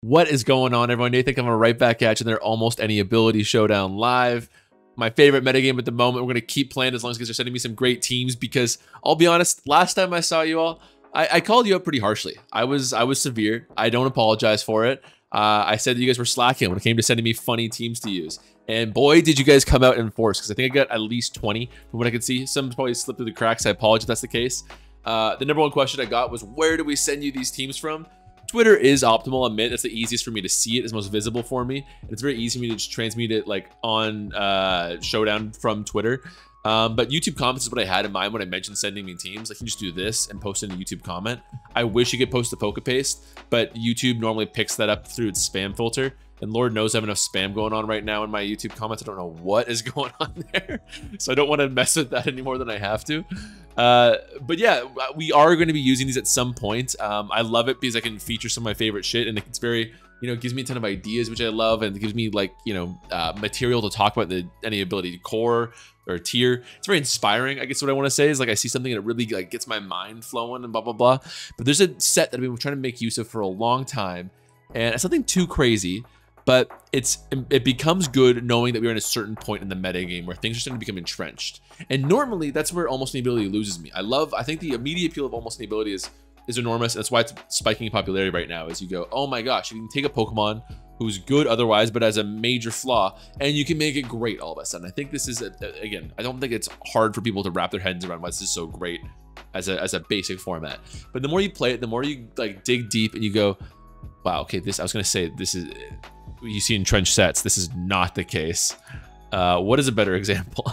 What is going on, everyone? Nathan coming right back at you. They're almost any ability showdown live. My favorite metagame at the moment. We're going to keep playing as long as you guys are sending me some great teams, because I'll be honest, last time I saw you all, I called you up pretty harshly. I was severe. I don't apologize for it. I said that you guys were slacking when it came to sending me funny teams to use. And boy, did you guys come out in force, because I think I got at least 20 from what I could see. Some probably slipped through the cracks. I apologize if that's the case. The number one question I got was, where do we send you these teams from? Twitter is optimal. I admit that's the easiest for me to see it. It's most visible for me. And it's very easy for me to just transmit it like on Showdown from Twitter. But YouTube comments is what I had in mind when I mentioned sending me teams. I can just do this and post in a YouTube comment. I wish you could post the poke paste, but YouTube normally picks that up through its spam filter. And Lord knows I have enough spam going on right now in my YouTube comments. I don't know what is going on there. So I don't want to mess with that any more than I have to. But yeah, we are going to be using these at some point. I love it because I can feature some of my favorite shit, and it's very, you know, it gives me a ton of ideas, which I love, and it gives me, like, you know, material to talk about any ability core or tier. It's very inspiring, I guess what I want to say is, like, I see something and it really like gets my mind flowing and blah blah blah. But there's a set that I've been trying to make use of for a long time, and it's nothing too crazy. But it becomes good knowing that we're in a certain point in the meta game where things are starting to become entrenched. And normally that's where almost ability loses me. I think the immediate appeal of almost ability is enormous. That's why it's spiking in popularity right now, as you go, oh my gosh, you can take a Pokemon who's good otherwise, but has a major flaw, and you can make it great all of a sudden. I think this is, again, I don't think it's hard for people to wrap their heads around why this is so great as a basic format. But the more you play it, the more you like dig deep and you go, wow, okay, I was gonna say this is, you see entrenched sets. This is not the case. What is a better example?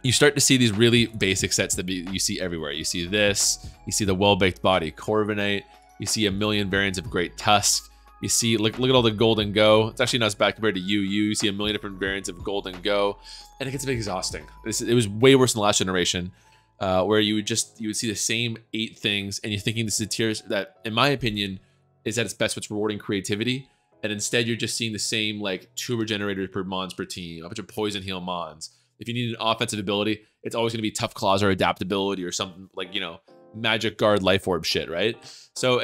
You start to see these really basic sets that you see everywhere. You see this, you see the well-baked body Corviknight, you see a million variants of Great Tusk, you see, look at all the Golden Go. It's actually not as bad compared to you see a million different variants of Golden Go, and it gets a bit exhausting. It was way worse than the last generation, where you would see the same 8 things, and you're thinking this is a tier that, in my opinion, is at its best what's rewarding creativity, and instead you're just seeing the same like 2 regenerators per mons per team, a bunch of poison heal mons. If you need an offensive ability, it's always going to be tough claws or adaptability or something like, you know, magic guard life orb shit, right? So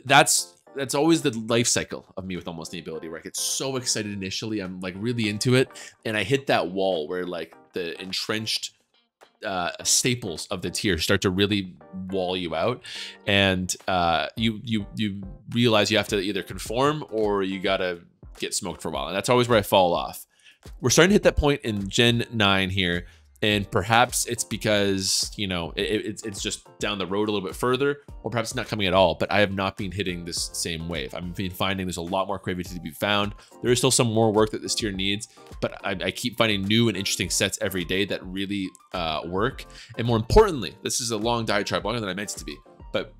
that's always the life cycle of me with almost the ability, where I get so excited initially, I'm like really into it, and I hit that wall where like the entrenched staples of the tier start to really wall you out, and you realize you have to either conform or you gotta get smoked for a while, and that's always where I fall off. We're starting to hit that point in Gen 9 here, and perhaps it's because, you know, it's just down the road a little bit further, or perhaps it's not coming at all, but I have not been hitting this same wave. I've been finding there's a lot more creativity to be found. There is still some more work that this tier needs, but I keep finding new and interesting sets every day that really work. And more importantly, this is a long diatribe, longer than I meant it to be, but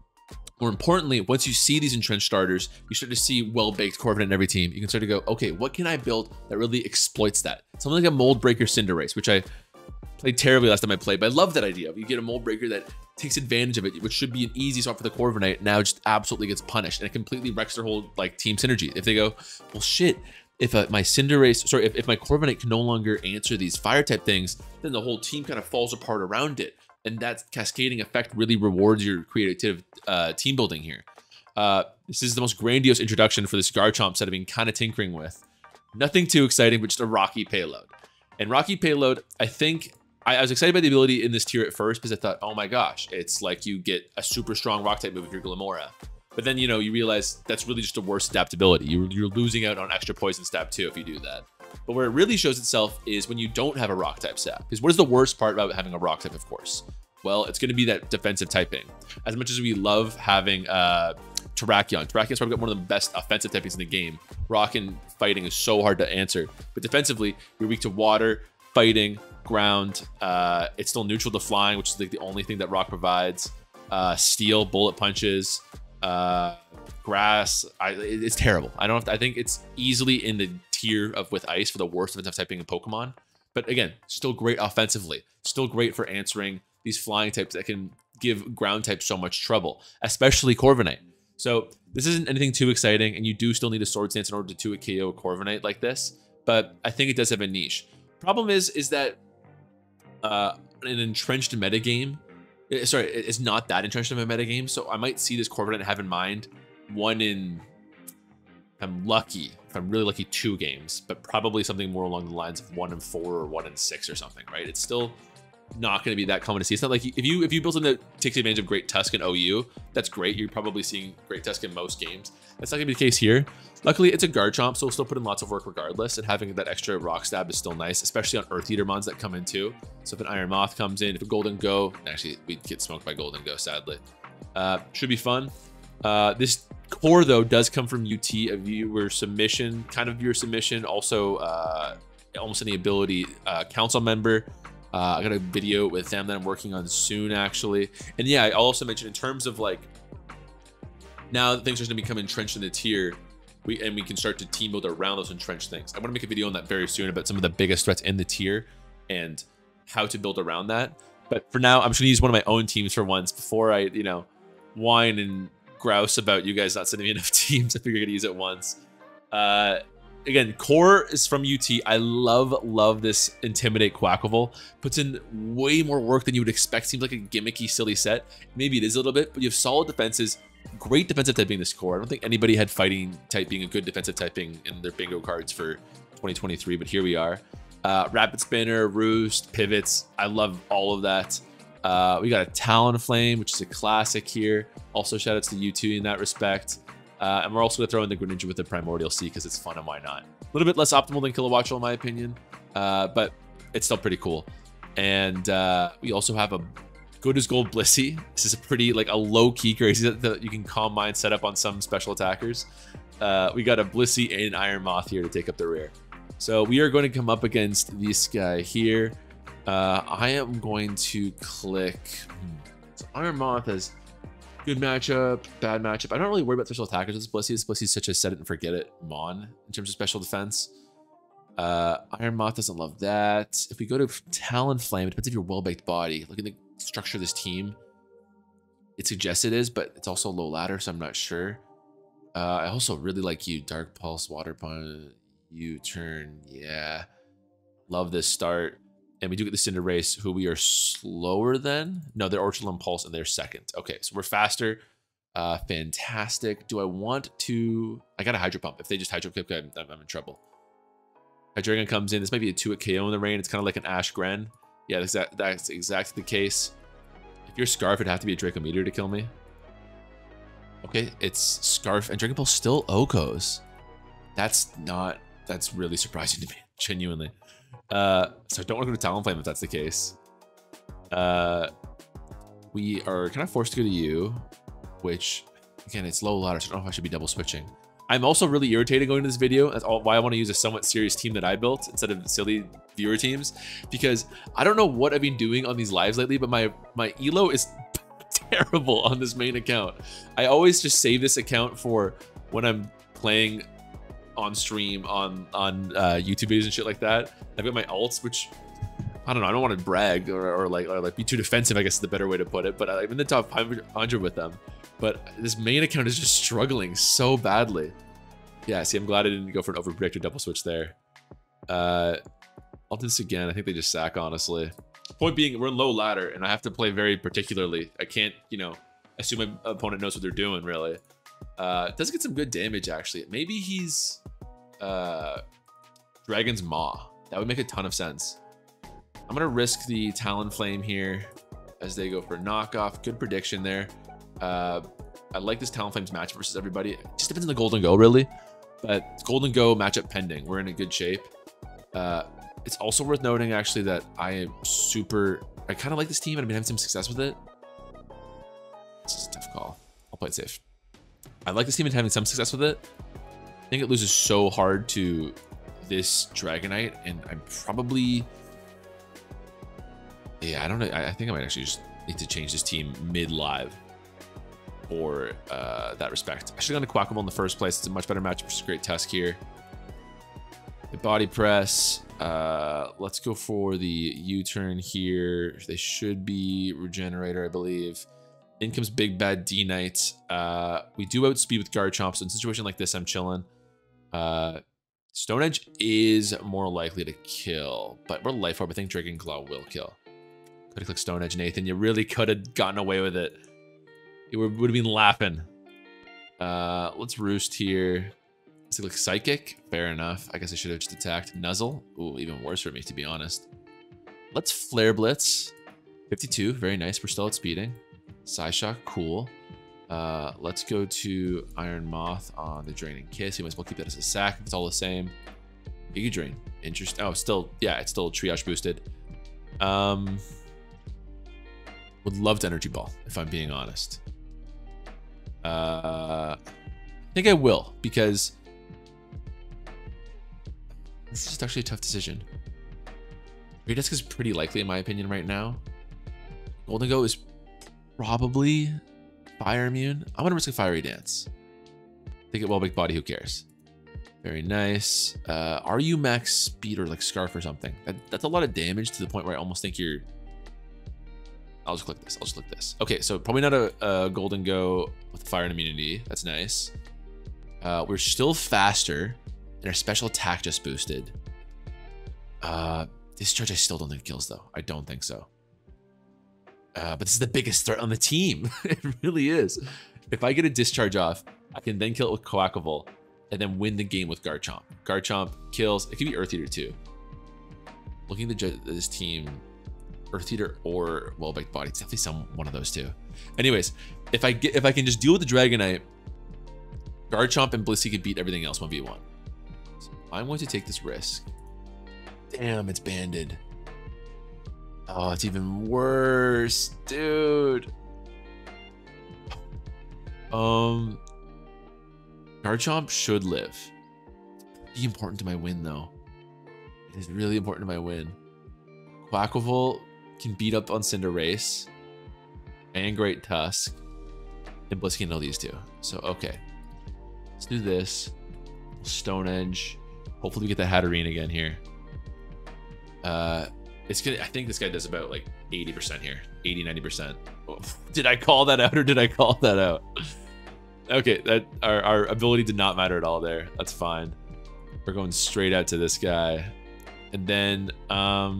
more importantly, once you see these entrenched starters, you start to see well-baked Corviknight in every team. You can start to go, okay, what can I build that really exploits that? Something like a Mold Breaker Cinderace, which I played terribly last time I played, but I love that idea. You get a Mold Breaker that takes advantage of it, which should be an easy swap for the Corviknight, now just absolutely gets punished, and it completely wrecks their whole like team synergy. If they go, well shit, if my Cinderace, sorry, if my Corviknight can no longer answer these fire type things, then the whole team kind of falls apart around it. And that cascading effect really rewards your creative team building here. This is the most grandiose introduction for this Garchomp set I've been kind of tinkering with. Nothing too exciting, but just a rocky payload. And rocky payload, I think, I was excited by the ability in this tier at first because I thought, oh my gosh, it's like you get a super strong rock type move with your Glamora. But then, you know, you realize that's really just a worse adaptability. You're losing out on extra poison stab too if you do that. But where it really shows itself is when you don't have a rock type stab. Because what is the worst part about having a rock type, of course? Well, it's going to be that defensive typing. As much as we love having Terrakion. Terrakion's probably got one of the best offensive typings in the game. Rock and fighting is so hard to answer. But defensively, you're weak to water, fighting, ground. It's still neutral to flying, which is like the only thing that rock provides. Steel, bullet punches, grass. It's terrible. I think it's easily in the tier of with ice for the worst offensive typing in Pokemon. But again, still great offensively. Still great for answering these flying types that can give ground types so much trouble, especially Corviknight. So this isn't anything too exciting, and you do still need a Sword Stance in order to KO a Corviknight like this, but I think it does have a niche. Problem is that an entrenched metagame, sorry, it's not that entrenched of a metagame, so I might see this Corviknight and have in mind one in, if I'm lucky, if I'm really lucky, 2 games, but probably something more along the lines of 1 in 4 or 1 in 6 or something, right? It's still not going to be that common to see. It's not like if you build something that takes advantage of Great Tusk and OU, that's great. You're probably seeing Great Tusk in most games. That's not going to be the case here. Luckily, it's a Garchomp, so we'll still put in lots of work regardless, and having that extra Rock Stab is still nice, especially on Earth Eater mons that come in too. So if an Iron Moth comes in, if a Golden Go, actually, we'd get smoked by Golden Go, sadly. Should be fun. This core, though, does come from UT, a viewer submission, kind of viewer submission, also almost any ability council member. I got a video with them that I'm working on soon, actually. And yeah, I'll also mention in terms of like, now that things are going to become entrenched in the tier, we can start to team build around those entrenched things. I want to make a video on that very soon about some of the biggest threats in the tier and how to build around that. But for now, I'm just going to use one of my own teams for once before I, you know, whine and grouse about you guys not sending me enough teams. I figure you're going to use it once. Again, core is from UT. I love this Intimidate Quacklevolt. Puts in way more work than you would expect. Seems like a gimmicky, silly set. Maybe it is a little bit, but you have solid defenses. Great defensive typing this core. I don't think anybody had fighting type being a good defensive typing in their bingo cards for 2023, but here we are. Rapid Spinner, Roost, Pivots. I love all of that. We got a Talonflame, which is a classic here. Also, shout outs to you two in that respect. And we're also going to throw in the Greninja with the Primordial Sea because it's fun and why not. A little bit less optimal than Kilowattrel in my opinion, but it's still pretty cool. And we also have a Good as Gold Blissey. This is a pretty, like, a low-key crazy that you can Calm Mind set up on some special attackers. We got a Blissey and an Iron Moth here to take up the rear. So we are going to come up against this guy here. I am going to click... So Iron Moth has good matchup, bad matchup. I don't really worry about special attackers with Blissey. Blissey's such a set it and forget it mon in terms of special defense. Iron Moth doesn't love that. If we go to Talonflame, it depends if you're well-baked body. Look at the structure of this team. It suggests it is, but it's also low ladder, so I'm not sure. I also really like you. Dark Pulse, Water Punch, U-Turn. Yeah. Love this start. And we do get the Cinderace, who we are slower than. No, they're Orchard Pulse, and they're second. Okay, so we're faster. Fantastic. Do I want to... I got a Hydro Pump. If they just Hydro Kick, I'm in trouble. Hydreigon comes in. This might be a 2-hit KO in the rain. It's kind of like an Ash Gren. Yeah, that's exactly the case. If you're Scarf, it'd have to be a Draco Meteor to kill me. Okay, it's Scarf, and Dragon Ball still Okos. That's really surprising to me, genuinely. So I don't want to go to Talonflame if that's the case. We are kind of forced to go to you, which, again, it's low ladder, so I don't know if I should be double switching. I'm also really irritated going to this video. That's why I want to use a somewhat serious team that I built instead of silly viewer teams, because I don't know what I've been doing on these lives lately, but my elo is terrible on this main account. I always just save this account for when I'm playing on stream on YouTube videos and shit like that. I've got my alts, which I don't know. I don't want to brag or like be too defensive, I guess is the better way to put it. But I'm in the top 500 with them. But this main account is just struggling so badly. Yeah, see, I'm glad I didn't go for an overprotector double switch there. I'll do this again. I think they just sack, honestly. Point being, we're in low ladder, and I have to play very particularly. I can't, you know, assume my opponent knows what they're doing, really. Does get some good damage, actually. Maybe he's Dragon's Maw. That would make a ton of sense. I'm going to risk the Talonflame here as they go for knockoff. Good prediction there. I like this Talonflame's match versus everybody. It just depends on the Golden Go, really. But Golden Go matchup pending. We're in a good shape. It's also worth noting, actually, that I kind of like this team and I've been having some success with it. This is a tough call. I'll play it safe. I like this team and having some success with it. I think it loses so hard to this Dragonite, and I'm probably... Yeah, I don't know. I think I might actually just need to change this team mid-live for that respect. I should have gone to Quackable in the first place. It's a much better matchup versus Great Tusk here. The body press. Let's go for the U-turn here. They should be Regenerator, I believe. In comes Big Bad D-Knight. We do outspeed with Garchomp, so in a situation like this, I'm chilling. Stone Edge is more likely to kill, but we're Life Orb. I think Dragon Claw will kill. Could have clicked Stone Edge, Nathan. You really could have gotten away with it. You would have been laughing. Let's roost here. Does it look psychic? Fair enough. I guess I should have just attacked. Nuzzle? Ooh, even worse for me, to be honest. Let's Flare Blitz. 52, very nice. We're still at speeding. Psyshock, cool. Let's go to Iron Moth on the Draining Kiss. We might as well keep that as a sack if it's all the same. Giga Drain. Interesting. Oh, still, yeah, it's still triage boosted. Would love to Energy Ball, if I'm being honest. I think I will, because this is just actually a tough decision. Great Disc is pretty likely, in my opinion, right now. Golden Go is probably fire immune. I'm gonna risk a Fiery Dance. Think it Wellbake Body, who cares? Very nice. Are you max speed or like Scarf or something? That's a lot of damage to the point where I almost think you're... I'll just click this. I'll just click this. Okay, so probably not a Golden Go with fire and immunity. That's nice. We're still faster, and our special attack just boosted. Discharge I still don't think kills, though. I don't think so. But this is the biggest threat on the team. It really is. If I get a Discharge off, I can then kill it with Coaquival, and then win the game with Garchomp. Garchomp kills. It could be Earth Eater too. Looking at this team, Earth Eater or Wellbake Body, it's definitely one of those two. Anyways, if I can just deal with the Dragonite, Garchomp and Blissey can beat everything else 1v1. So I'm going to take this risk. Damn, it's banded. Oh, it's even worse, dude. Garchomp should live. It's pretty important to my win, though. It is really important to my win. Quaquaval can beat up on Cinderace and Great Tusk, and Blissey can know these two. So, okay. Let's do this. Stone Edge. Hopefully we get the Hatterene again here. It's gonna, I think this guy does about like 80% here. 80, 90%. Oh, did I call that out or did I call that out? Okay, that our ability did not matter at all there. That's fine. We're going straight out to this guy. And then I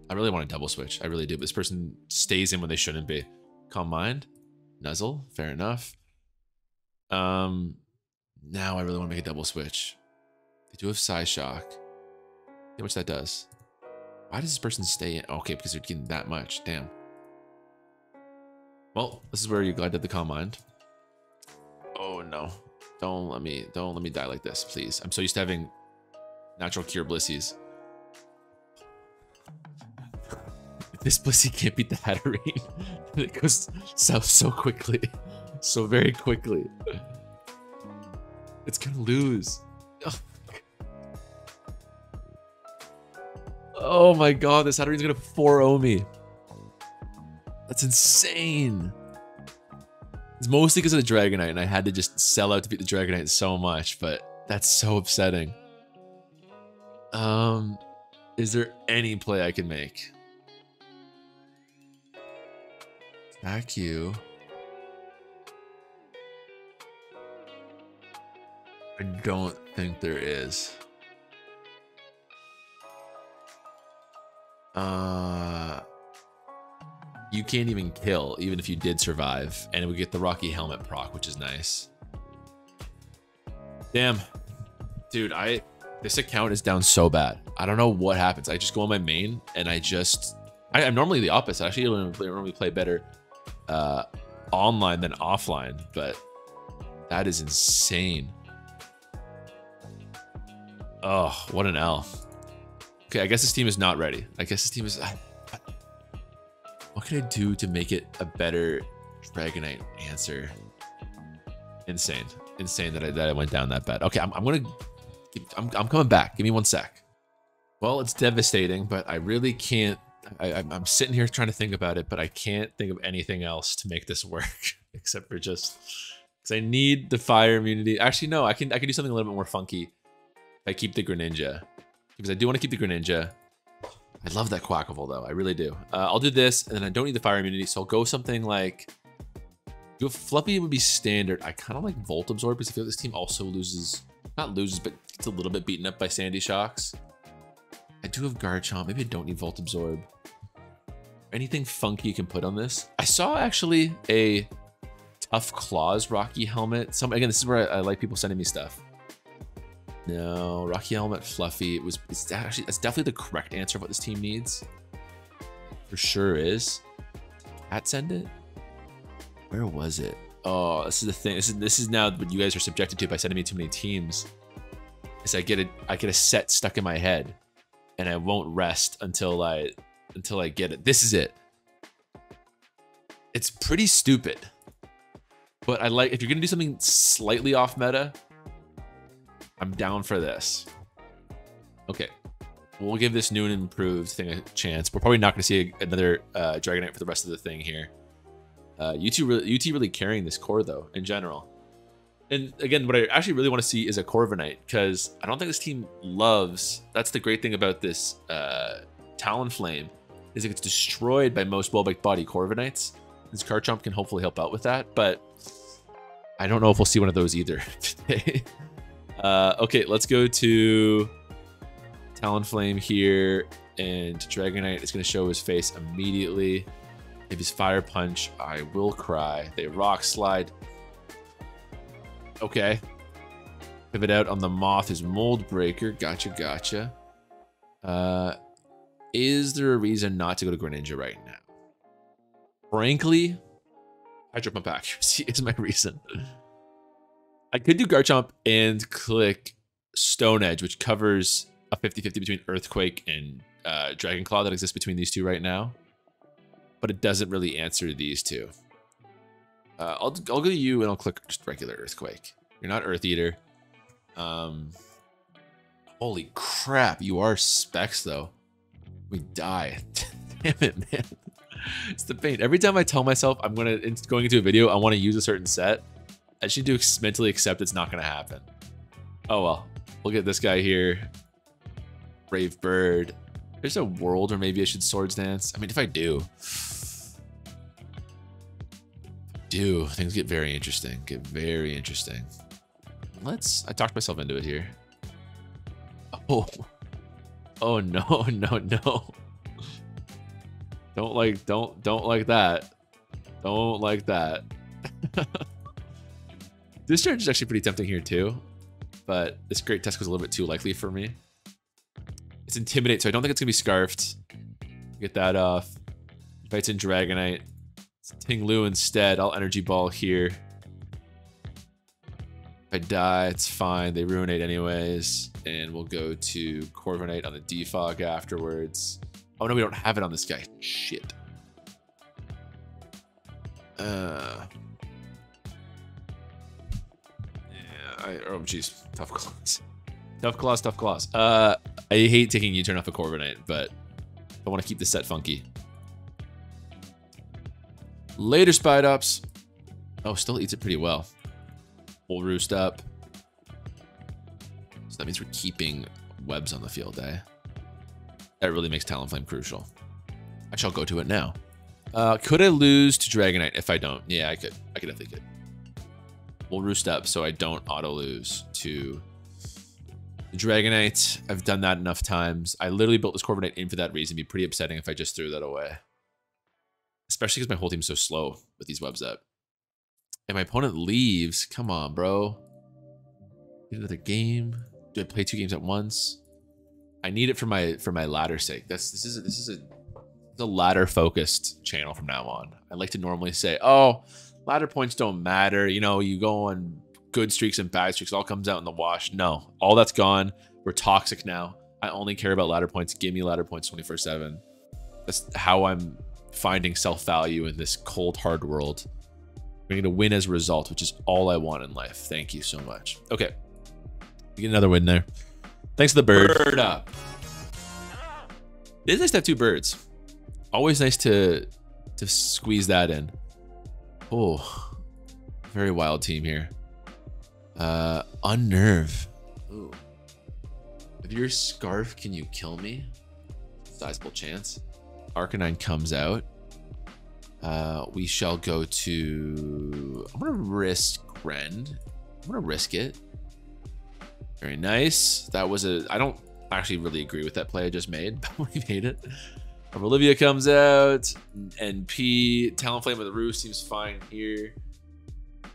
really want to double switch. I really do. But this person stays in when they shouldn't be. Calm Mind. Nuzzle. Fair enough. Now I really want to make a double switch. They do have Psyshock. See how much that does. Why does this person stay in? Okay, because they're getting that much. Damn. Well, this is where you glide at the Calm Mind. Oh no. Don't let me die like this, please. I'm so used to having natural cure Blissies. This Blissey can't beat the Hatterene. It goes south so quickly. So very quickly. It's gonna lose. Oh my god, this Hatterene's gonna 4-0 me. That's insane. It's mostly because of the Dragonite, and I had to just sell out to beat the Dragonite so much, but that's so upsetting. Is there any play I can make? Back you. I don't think there is. You can't even kill, even if you did survive, and we get the Rocky Helmet proc, which is nice. Damn, dude, this account is down so bad. I don't know what happens. I just go on my main, and I'm normally the opposite. I actually normally play better online than offline, but that is insane. Oh, what an L. Okay, I guess this team is not ready. I guess this team is... What can I do to make it a better Dragonite answer? Insane. Insane that I went down that bad. Okay, I'm coming back. Give me 1 sec. Well, it's devastating, but I really can't... I'm sitting here trying to think about it, but I can't think of anything else to make this work except for just... Because I need the fire immunity. Actually, no, I can do something a little bit more funky if I keep the Greninja. Because I do want to keep the Greninja. I love that Quaquaval, though. I really do. I'll do this, and then I don't need the fire immunity, so I'll go something like... Do a Fluffy would be standard. I kind of like Volt Absorb, because I feel like this team also loses... Not loses, but gets a little bit beaten up by Sandy Shocks. I do have Garchomp. Maybe I don't need Volt Absorb. Anything funky you can put on this? I saw, actually, a Tough Claws Rocky Helmet. Again, this is where I like people sending me stuff. No, Rocky Helmet, Fluffy. It's definitely the correct answer of what this team needs. For sure is. At send it? Where was it? Oh, this is the thing. This is now what you guys are subjected to by sending me too many teams. Is I get a set stuck in my head, and I won't rest until I get it. This is it. It's pretty stupid, but I like, if you're gonna do something slightly off meta, I'm down for this. Okay, we'll give this new and improved thing a chance. We're probably not gonna see another Dragonite for the rest of the thing here. UT really carrying this core though in general. And again, what I actually really want to see is a Corviknight, because I don't think this team loves. That's the great thing about this Talonflame, is it gets destroyed by most well-baked body Corviknights. This Garchomp can hopefully help out with that, but I don't know if we'll see one of those either today. Okay, let's go to Talonflame here, and Dragonite is going to show his face immediately. If he's Fire Punch, I will cry. They Rock Slide. Okay. Pivot out on the Moth is Mold Breaker. Gotcha, gotcha. Is there a reason not to go to Greninja right now? Frankly, Hydro Pump Accuracy is my reason. I could do Garchomp and click Stone Edge, which covers a 50-50 between Earthquake and Dragon Claw that exists between these two right now. But it doesn't really answer these two. I'll go to you and I'll click just regular Earthquake. You're not Earth Eater. Holy crap, you are Specs though. We die. Damn it, man. It's the pain. Every time I tell myself I'm going into a video, I want to use a certain set, I just need to mentally accept it's not going to happen. Oh well. We'll get this guy here. Brave Bird. There's a world where maybe I should Swords Dance. I mean, if I do, things get very interesting. I talked myself into it here. Oh no. Don't like that. Don't like that. This charge is actually pretty tempting here too, but this Great Tusk was a little bit too likely for me. It's Intimidate, so I don't think it's gonna be Scarfed. Get that off. Fights in Dragonite. It's Ting-Lu instead. I'll Energy Ball here. If I die, it's fine. They Ruinate anyways. And we'll go to Corviknight on the Defog afterwards. Oh no, we don't have it on this guy. Shit. Oh jeez. Tough Claws. I hate taking U-turn off a Corviknight, but I want to keep the set funky. Later, Spidops. Oh, still eats it pretty well. We'll Roost up. So that means we're keeping webs on the field, eh? That really makes Talonflame crucial. I shall go to it now. Could I lose to Dragonite if I don't? Yeah, I could. I definitely could. We'll Roost up so I don't auto-lose to the Dragonite. I've done that enough times. I literally built this Corviknight in for that reason. It'd be pretty upsetting if I just threw that away. Especially because my whole team's so slow with these webs up. And my opponent leaves. Come on, bro. Get another game. Do I play 2 games at once? I need it for my ladder sake. This is a ladder focused channel from now on. I like to normally say, oh, ladder points don't matter. You know, you go on good streaks and bad streaks. It all comes out in the wash. No, all that's gone. We're toxic now. I only care about ladder points. Give me ladder points 24/7. That's how I'm finding self-value in this cold, hard world. We're going to win as a result, which is all I want in life. Thank you so much. Okay. We get another win there. Thanks to the bird up. It is nice to have 2 birds. Always nice to squeeze that in. Oh, very wild team here. Unnerve. Ooh. If you're Scarf, can you kill me? Sizable chance. Arcanine comes out. We shall go to... I'm going to risk Rend. I'm going to risk it. Very nice. That was a... I don't actually really agree with that play I just made, but we made it. Olivia comes out. NP. Talonflame with the Roost seems fine here.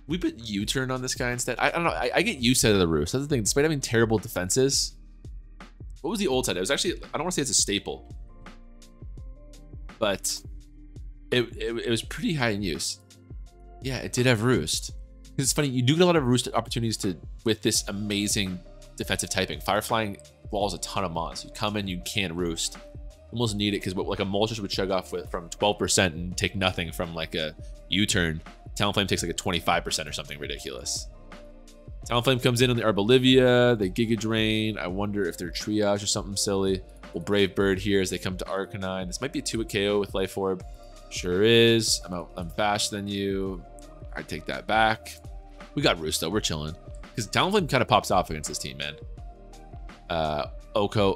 We put U-turn on this guy instead. I don't know. I get used to the roost. That's the thing. Despite having terrible defenses, what was the old side? It was actually, I don't want to say it's a staple, but it was pretty high in use. Yeah, it did have roost. It's funny, you do get a lot of roost opportunities with this amazing defensive typing. Fire flying walls a ton of mons. You come in, you can't roost. You almost need it because like a Moltres would chug off from 12% and take nothing from like a U-turn. Talonflame takes like a 25% or something ridiculous. Talonflame comes in on the Arbolivia. They Giga Drain. I wonder if they're triage or something silly. Well, Brave Bird here as they come to Arcanine. This might be a 2-hit KO with Life Orb. Sure is. I'm faster than you. I take that back. We got Roost though. We're chilling. Because Talonflame kind of pops off against this team, man. Oko.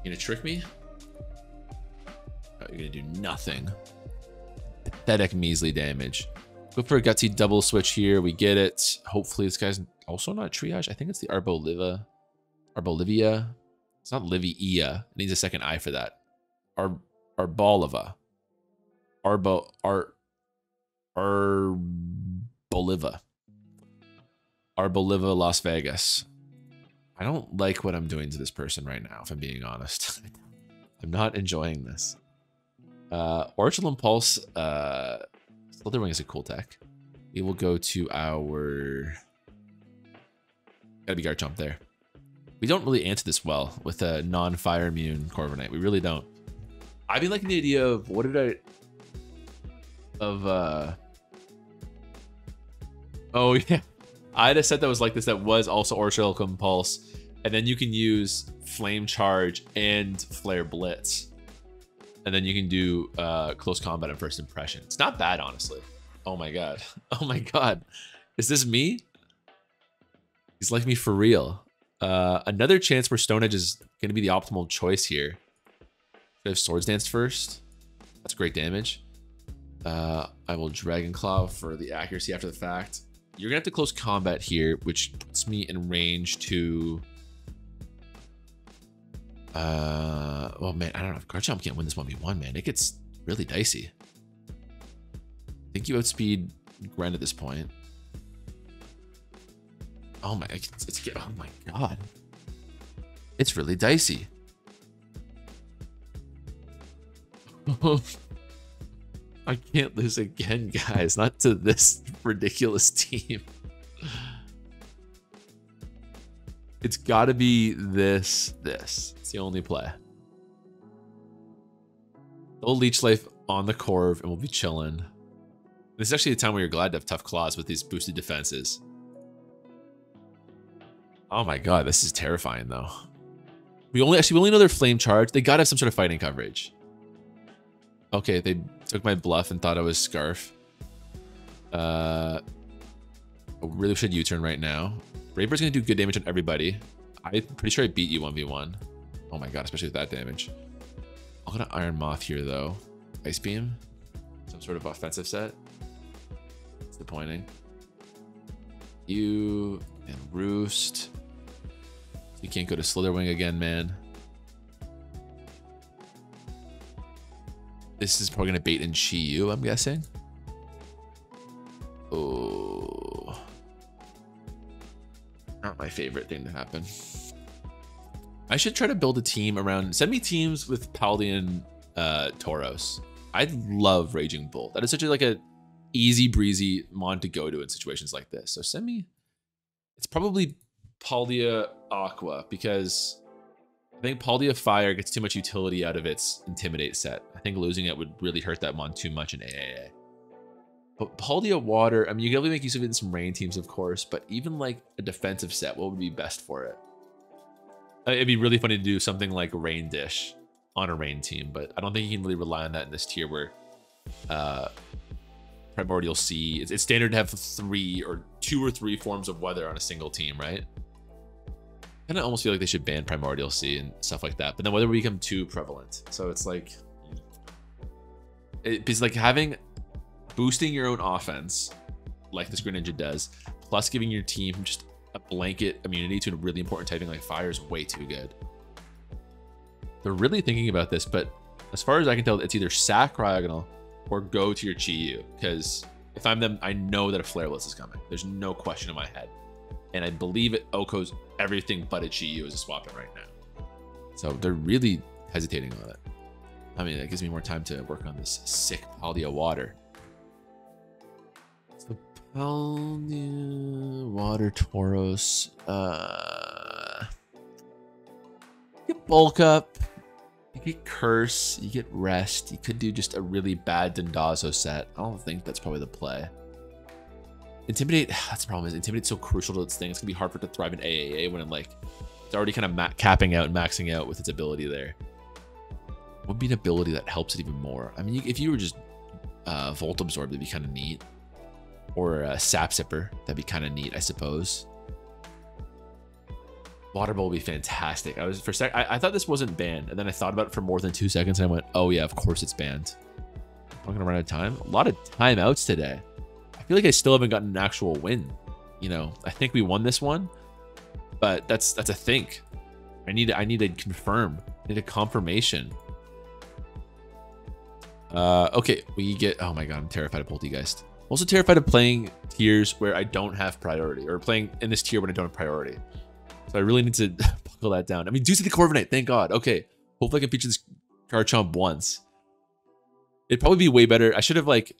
You gonna trick me? Oh, you're gonna do nothing. Pathetic measly damage. Go for a gutsy double switch here. We get it. Hopefully this guy's also not triage. I think it's the Arbolivia. It's not Livia. It needs a second I for that. Arboliva. Arboliva, Las Vegas. I don't like what I'm doing to this person right now, if I'm being honest. I'm not enjoying this. Orchard Impulse, Slitherwing is a cool tech. We will go to our... Gotta be Garchomp there. We don't really answer this well with a non-fire immune Corviknight. We really don't. I've been liking the idea of oh yeah. I had a set that was like this that was also Orchard Impulse. And then you can use Flame Charge and Flare Blitz. And then you can do close combat and first impression. It's not bad, honestly. Oh my god. Oh my god. Is this me? He's like me for real. Another chance where Stone Edge is going to be the optimal choice here. Should I have Swords Dance first? That's great damage. I will Dragon Claw for the accuracy after the fact. You're going to have to close combat here, which puts me in range to... well, man, I don't know if Garchomp can't win this 1v1, man. It gets really dicey. I think you outspeed Gren at this point. Oh my, oh my god. It's really dicey. I can't lose again, guys. Not to this ridiculous team. It's got to be this. It's the only play. They'll Leech Life on the Corv and we'll be chilling. This is actually a time where you're glad to have Tough Claws with these boosted defenses. Oh my god, this is terrifying though. We only know their Flame Charge. They gotta have some sort of fighting coverage. Okay, they took my bluff and thought I was Scarf. I really should U-turn right now. Raver's gonna do good damage on everybody. I'm pretty sure I beat you 1v1. Oh my god, especially with that damage. I'm gonna Iron Moth here though. Ice Beam. Some sort of offensive set. Disappointing. You and Roost. You can't go to Slitherwing again, man. This is probably gonna bait and Chi you, I'm guessing. Oh. Not my favorite thing to happen. I should try to build a team around... Send me teams with Paldean Tauros. I love Raging Bull. That is such a easy breezy mon to go to in situations like this. So send me... It's probably Paldea Aqua because I think Paldea Fire gets too much utility out of its Intimidate set. I think losing it would really hurt that mon too much in AAA. But Paldea Water, I mean, you can only make use of it in some rain teams, of course, but even like a defensive set, what would be best for it? It'd be really funny to do something like Rain Dish on a rain team, but I don't think you can really rely on that in this tier where Primordial Sea, it's standard to have 2 or 3 forms of weather on a single team, right? And I almost feel like they should ban Primordial Sea and stuff like that, but then weather would become too prevalent. So it's like, it's like boosting your own offense, like this Greninja does, plus giving your team just a blanket immunity to a really important typing like fire is way too good. They're really thinking about this, but as far as I can tell, it's either Sack Cryogonal or go to your Chi-Yu, because if I'm them, I know that a Flareless is coming. There's no question in my head. And I believe it Oko's everything but a Chi-Yu is a swap in right now. So they're really hesitating on it. I mean, that gives me more time to work on this sick Paldia water. So Paldia water Tauros. You get bulk up. You get Curse, you get Rest. You could do just a really bad Dondozo set. I don't think that's probably the play. Intimidate, that's the problem, is Intimidate's so crucial to its thing. It's gonna be hard for it to thrive in AAA when it's already kind of capping out and maxing out with its ability there. What would be an ability that helps it even more? I mean, if you were just Volt Absorb, that'd be kind of neat. Or Sap Sipper, that'd be kind of neat, I suppose. Water Bowl would be fantastic. I thought this wasn't banned, and then I thought about it for more than 2 seconds, and I went, oh yeah, of course it's banned. I'm gonna run out of time. A lot of timeouts today. I feel like I still haven't gotten an actual win. You know, I think we won this one, but that's a think. I need to confirm. I need a confirmation. Okay, we get. Oh my god, I'm terrified of Poltergeist. I'm also terrified of playing tiers where I don't have priority, or playing in this tier when I don't have priority. So I really need to buckle that down. I mean, do see the Corviknight, thank God. Okay, hopefully I can feature this Garchomp once. It'd probably be way better. I should have like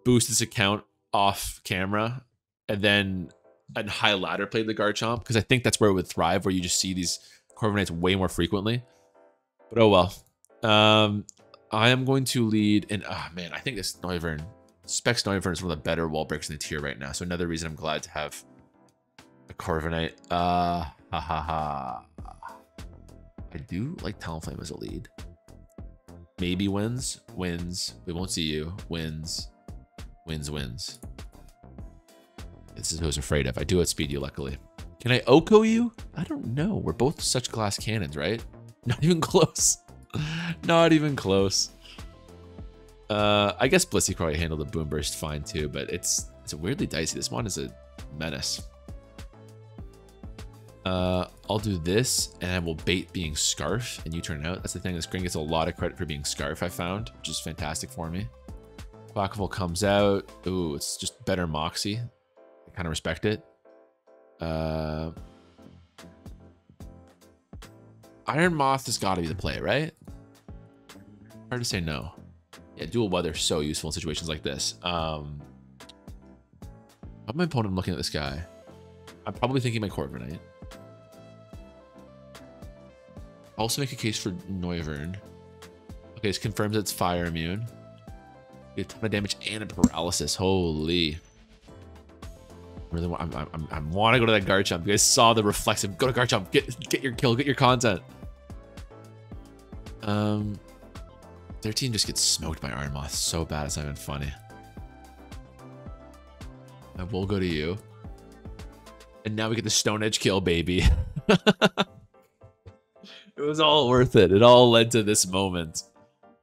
boosted this account off camera and then on high ladder played the Garchomp, because I think that's where it would thrive, where you just see these Corviknights way more frequently. But oh well. I am going to lead, and man, I think this Noivern, Specs Noivern is one of the better wall breaks in the tier right now. So another reason I'm glad to have a Corviknight. I do like Talonflame as a lead. Maybe wins. We won't see you. Wins. This is who I was afraid of. I do outspeed you, luckily. Can I Oko you? I don't know. We're both such glass cannons, right? Not even close. Not even close. I guess Blissey probably handled the Boom Burst fine too, but it's weirdly dicey. This one is a menace. I'll do this, and I will bait being Scarf, and you turn out. That's the thing. This Green gets a lot of credit for being Scarf, I found, which is fantastic for me. Quackable comes out. Ooh, it's just better Moxie. I kind of respect it. Iron Moth has got to be the play, right? Hard to say no. Yeah, Dual Weather is so useful in situations like this. How my opponent looking at this guy? I'm probably thinking my Corviknight. Also make a case for Noivern. Okay, this confirms it's fire immune. Get a ton of damage and a paralysis. Holy. Really want, I want to go to that Garchomp. You guys saw the reflexive. Go to Garchomp. Get your kill. Get your content. Their team just gets smoked by Iron Moth so bad it's not even funny. I will go to you. And now we get the Stone Edge kill, baby. It was all worth it. It all led to this moment.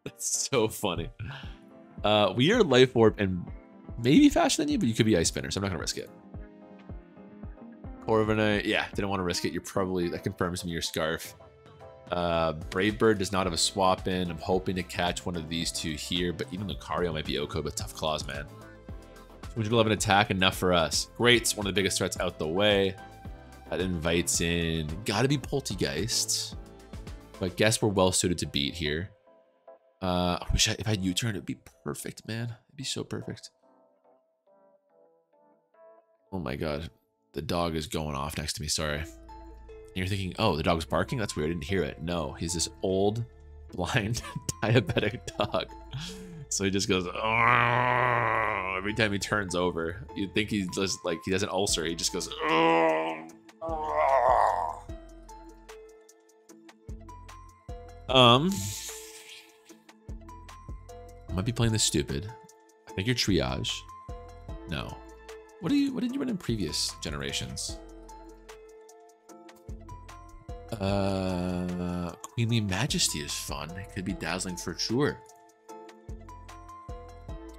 It's so funny. We are Life Orb and maybe faster than you, but you could be Ice Spinner, so I'm not going to risk it. Corviknight, yeah, didn't want to risk it. You're probably, that confirms me your Scarf. Brave Bird does not have a swap in. I'm hoping to catch one of these two here, but even Lucario might be Oko, but Tough Claws, man. 211 attack, enough for us. Great, it's one of the biggest threats out the way. That invites in, gotta be Poltergeist. But guess we're well suited to beat here. I wish if I had U-turn, it'd be perfect, man. It'd be so perfect. Oh my god. The dog is going off next to me, sorry. And you're thinking, oh, the dog's barking? That's weird, I didn't hear it. No, he's this old, blind, diabetic dog. So he just goes, oh, every time he turns over. You'd think he's just like, he has an ulcer. He just goes, oh. I might be playing this stupid. I think you're Triage. No. What did you run in previous generations? Queenly Majesty is fun. It could be dazzling for sure.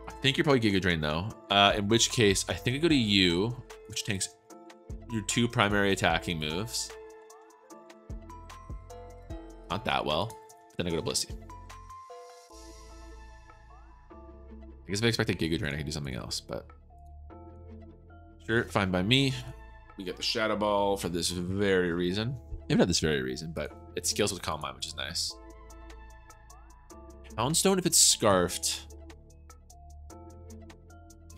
I think you're probably Giga Drain though. In which case, I think I go to you, which takes your 2 primary attacking moves. Not that well. Then I go to Blissey. I guess if I expect a Giga Drain, I can do something else, but sure, fine by me. We get the Shadow Ball for this very reason. Maybe not this very reason, but it scales with Calm Mind, which is nice. Poundstone, if it's Scarfed,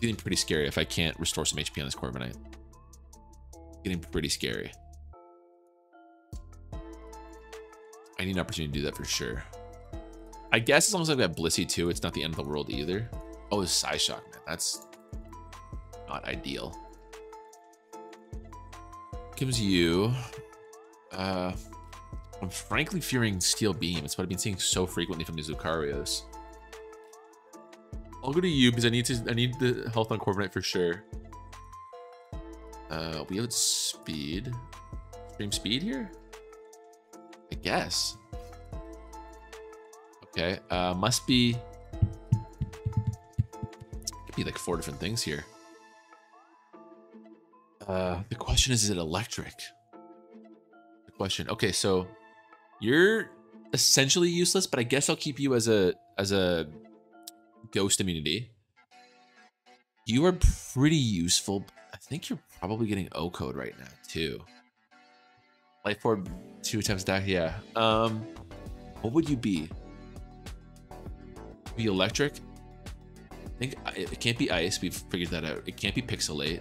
getting pretty scary if I can't restore some HP on this Corviknight. Getting pretty scary. I need an opportunity to do that for sure. I guess as long as I've got Blissey too, it's not the end of the world either. Oh, it's Psyshock, man. That's not ideal. Gives you. I'm frankly fearing Steel Beam. It's what I've been seeing so frequently from these Lucarios. I'll go to you because I need the health on Corviknight for sure. We have speed. Extreme speed here? I guess. Okay. Must be. Could be like 4 different things here. The question is it electric? The question. Okay, so you're essentially useless, but I guess I'll keep you as a ghost immunity. You are pretty useful. I think you're probably getting O-code right now too. Life Orb 2 times attack, yeah. What would you be? Be electric? I think it can't be ice. We've figured that out. It can't be Pixelate.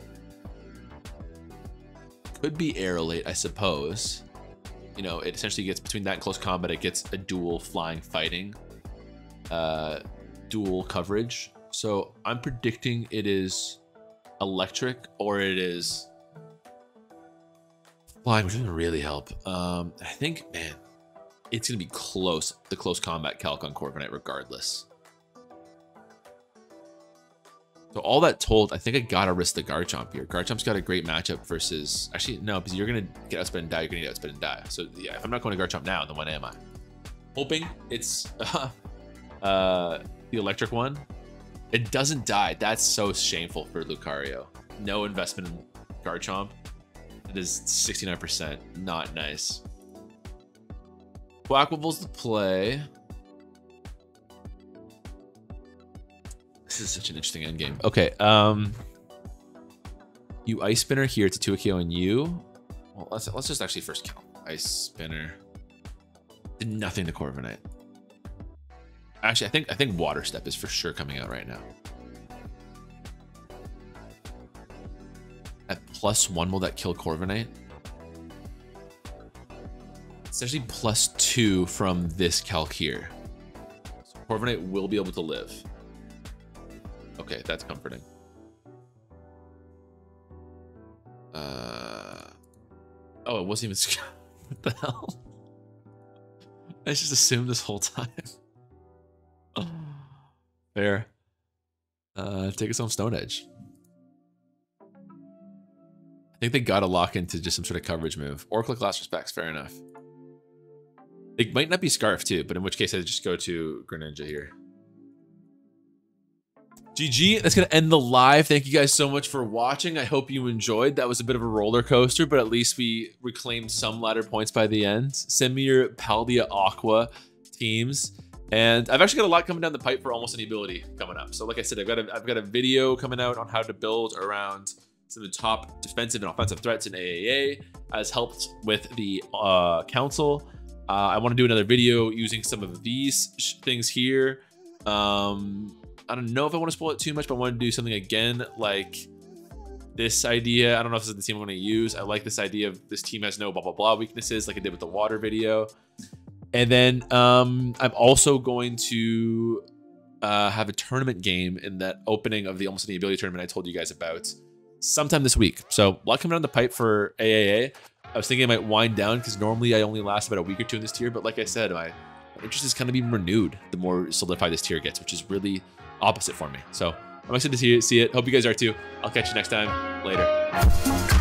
Could be Aerolate, I suppose. You know, it essentially gets between that and close combat. It gets a dual flying fighting, dual coverage. So I'm predicting it is electric or it is flying, which doesn't really help. I think, man, it's gonna be close. The close combat calc on Corviknight, regardless. So all that told, I think I gotta risk the Garchomp here. Garchomp's got a great matchup versus... Actually, no, because you're gonna get outsped and die. You're gonna get outsped and die. So yeah, if I'm not going to Garchomp now, then when am I? Hoping it's the electric one. It doesn't die. That's so shameful for Lucario. No investment in Garchomp. It is 69%. Not nice. Quackable's the play. This is such an interesting endgame. Okay, you Ice Spinner here. It's a 2 KO on you. Well, let's just actually first kill. Ice Spinner. Did nothing to Corviknight. Actually, I think Water Step is for sure coming out right now. At +1, will that kill Corviknight? It's actually +2 from this calc here. So Corviknight will be able to live. Okay, that's comforting. Oh, it wasn't even... What the hell? I just assumed this whole time. Fair. Take us home, Stone Edge. I think they gotta lock into just some sort of coverage move. Or click Last Respects, fair enough. It might not be Scarf too, but in which case I just go to Greninja here. GG, that's going to end the live. Thank you guys so much for watching. I hope you enjoyed. That was a bit of a roller coaster, but at least we reclaimed some ladder points by the end. Send me your Paldea Aqua teams. And I've actually got a lot coming down the pipe for Almost Any Ability coming up. So like I said, I've got a video coming out on how to build around some of the top defensive and offensive threats in AAA, as helped with the council. I want to do another video using some of these things here. I don't know if I want to spoil it too much, but I want to do something again like this idea. I don't know if this is the team I want to use. I like this idea of this team has no blah, blah, blah weaknesses like I did with the water video. And then I'm also going to have a tournament game in that opening of the Almost Any Ability tournament I told you guys about sometime this week. So a lot coming down the pipe for AAA. I was thinking I might wind down because normally I only last about a week or two in this tier. But like I said, my interest is kind of being renewed the more solidified this tier gets, which is really opposite for me. So I'm excited to see it. Hope you guys are too. I'll catch you next time. Later.